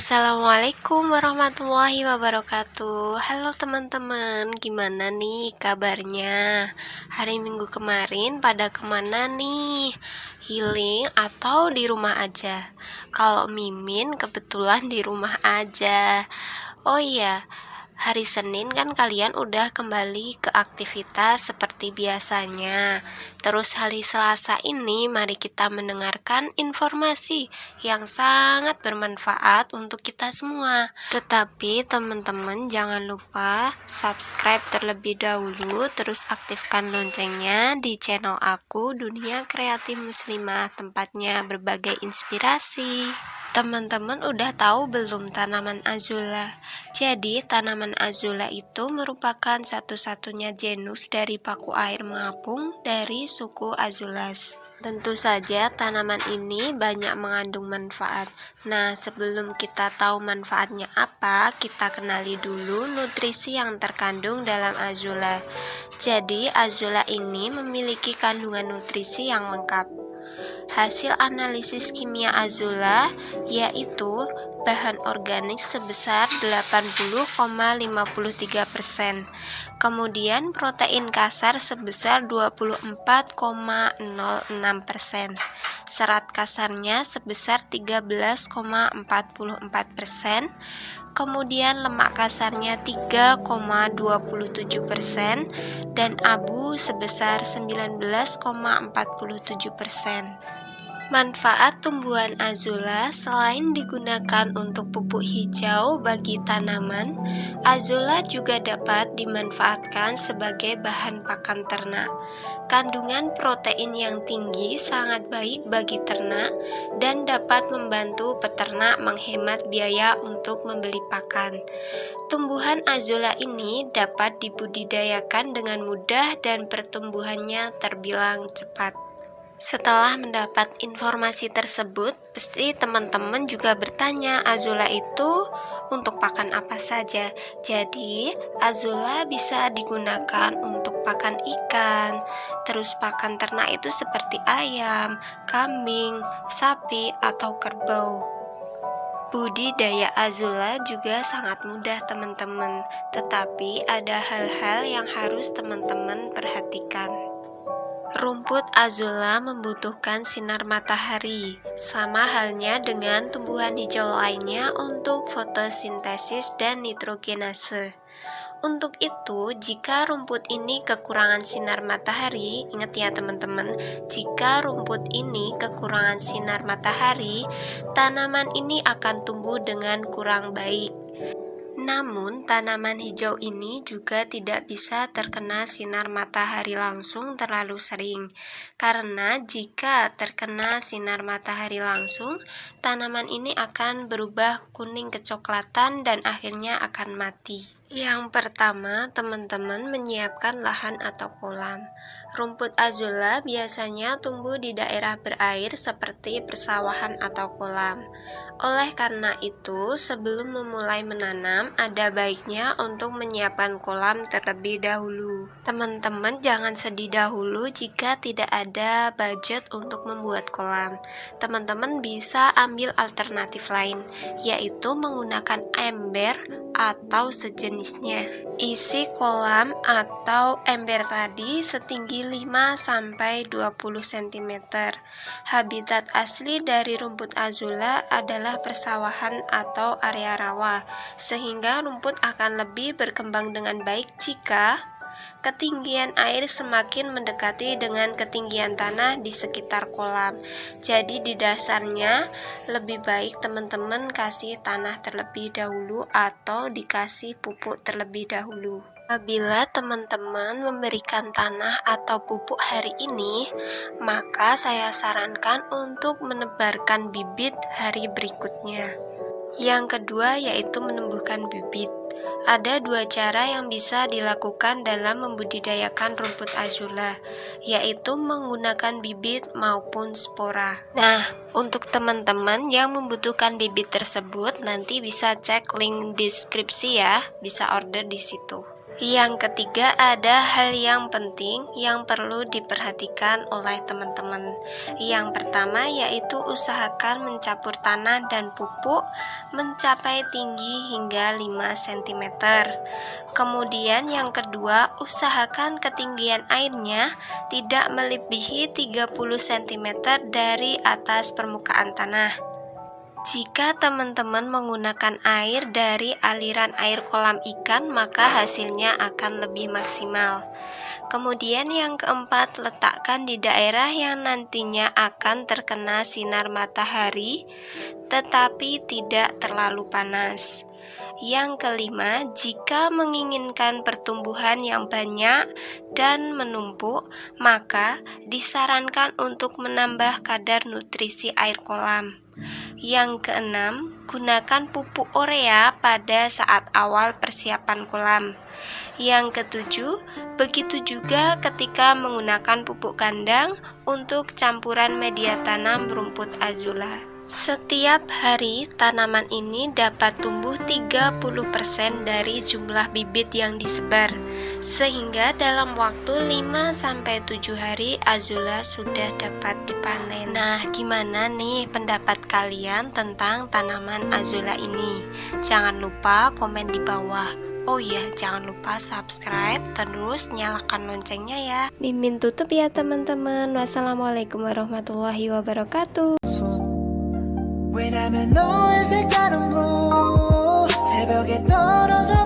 Assalamualaikum warahmatullahi wabarakatuh. Halo teman-teman, gimana nih kabarnya? Hari Minggu kemarin pada kemana nih? Healing atau di rumah aja? Kalau Mimin kebetulan di rumah aja. Oh iya, hari Senin kan kalian udah kembali ke aktivitas seperti biasanya. Terus hari Selasa ini mari kita mendengarkan informasi yang sangat bermanfaat untuk kita semua. Tetapi teman-teman jangan lupa subscribe terlebih dahulu, terus aktifkan loncengnya di channel aku Dunia Kreatif Muslimah, tempatnya berbagai inspirasi. Teman-teman udah tahu belum tanaman azula? Jadi tanaman azula itu merupakan satu-satunya genus dari paku air mengapung dari suku Azulas. Tentu saja tanaman ini banyak mengandung manfaat. Nah, sebelum kita tahu manfaatnya apa, kita kenali dulu nutrisi yang terkandung dalam azula. Jadi azula ini memiliki kandungan nutrisi yang lengkap. Hasil analisis kimia azula yaitu bahan organik sebesar 80,53%, kemudian protein kasar sebesar 24,06%, serat kasarnya sebesar 13,44%, kemudian lemak kasarnya 3,27%, dan abu sebesar 19,47%. Manfaat tumbuhan azula selain digunakan untuk pupuk hijau bagi tanaman, azula juga dapat dimanfaatkan sebagai bahan pakan ternak. Kandungan protein yang tinggi sangat baik bagi ternak dan dapat membantu peternak menghemat biaya untuk membeli pakan. Tumbuhan azula ini dapat dibudidayakan dengan mudah dan pertumbuhannya terbilang cepat. Setelah mendapat informasi tersebut, pasti teman-teman juga bertanya, azula itu untuk pakan apa saja? Jadi, azula bisa digunakan untuk pakan ikan, terus pakan ternak itu seperti ayam, kambing, sapi, atau kerbau. Budidaya azula juga sangat mudah teman-teman, tetapi ada hal-hal yang harus teman-teman perhatikan. Rumput azula membutuhkan sinar matahari, sama halnya dengan tumbuhan hijau lainnya untuk fotosintesis dan nitrogenase. Untuk itu, jika rumput ini kekurangan sinar matahari, ingat ya teman-teman, jika rumput ini kekurangan sinar matahari, tanaman ini akan tumbuh dengan kurang baik. Namun, tanaman hijau ini juga tidak bisa terkena sinar matahari langsung terlalu sering, karena jika terkena sinar matahari langsung, tanaman ini akan berubah kuning kecoklatan dan akhirnya akan mati. Yang pertama, teman-teman menyiapkan lahan atau kolam. Rumput azula biasanya tumbuh di daerah berair seperti persawahan atau kolam. Oleh karena itu, sebelum memulai menanam, ada baiknya untuk menyiapkan kolam terlebih dahulu. Teman-teman jangan sedih dahulu jika tidak ada budget untuk membuat kolam. Teman-teman bisa ambil alternatif lain, yaitu menggunakan ember atau sejenisnya. Isi kolam atau ember tadi setinggi 5-20 cm. Habitat asli dari rumput azula adalah persawahan atau area rawa, sehingga rumput akan lebih berkembang dengan baik jika ketinggian air semakin mendekati dengan ketinggian tanah di sekitar kolam. Jadi di dasarnya lebih baik teman-teman kasih tanah terlebih dahulu atau dikasih pupuk terlebih dahulu. Apabila teman-teman memberikan tanah atau pupuk hari ini, maka saya sarankan untuk menebarkan bibit hari berikutnya. Yang kedua yaitu menumbuhkan bibit. Ada dua cara yang bisa dilakukan dalam membudidayakan rumput azula, yaitu menggunakan bibit maupun spora. Nah, untuk teman-teman yang membutuhkan bibit tersebut, nanti bisa cek link deskripsi ya, bisa order di situ. Yang ketiga, ada hal yang penting yang perlu diperhatikan oleh teman-teman. Yang pertama yaitu usahakan mencampur tanah dan pupuk mencapai tinggi hingga 5 cm. Kemudian yang kedua, usahakan ketinggian airnya tidak melebihi 30 cm dari atas permukaan tanah. Jika teman-teman menggunakan air dari aliran air kolam ikan, maka hasilnya akan lebih maksimal. Kemudian yang keempat, letakkan di daerah yang nantinya akan terkena sinar matahari, tetapi tidak terlalu panas. Yang kelima, jika menginginkan pertumbuhan yang banyak dan menumpuk, maka disarankan untuk menambah kadar nutrisi air kolam. Yang keenam, gunakan pupuk urea pada saat awal persiapan kolam. Yang ketujuh, begitu juga ketika menggunakan pupuk kandang untuk campuran media tanam rumput azula. Setiap hari, tanaman ini dapat tumbuh 30% dari jumlah bibit yang disebar, sehingga dalam waktu 5-7 hari azula sudah dapat dipanen. Nah, gimana nih pendapat kalian tentang tanaman azula ini? Jangan lupa komen di bawah. Oh iya, jangan lupa subscribe, terus nyalakan loncengnya ya. Mimin tutup ya teman-teman. Wassalamualaikum warahmatullahi wabarakatuh. 왜냐면 너의 색다른 blue 새벽에 떨어져